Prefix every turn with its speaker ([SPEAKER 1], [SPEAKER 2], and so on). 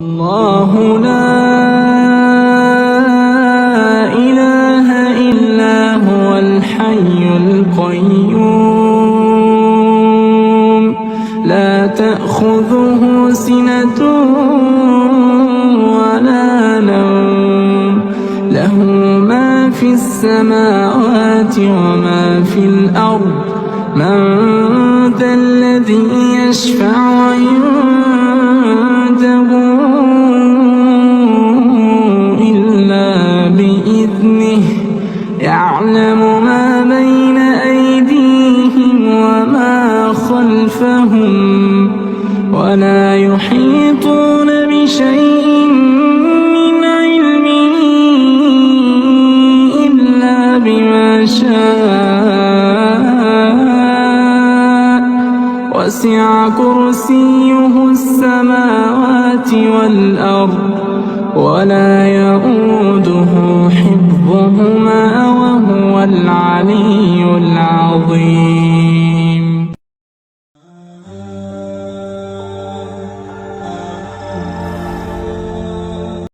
[SPEAKER 1] الله لا إله إلا هو الحي القيوم لا تأخذه سنة ولا نوم له ما في السماوات وما في الأرض من ذا الذي يشفع عنده إلا بإذنه يعلم ما بين أيديهم وما خلفهم ولا يحيطون بشيء من علمه إلا بما شاء وسع كرسيه السماوات والأرض ولا يؤوده حفظهما وهو العلي العظيم.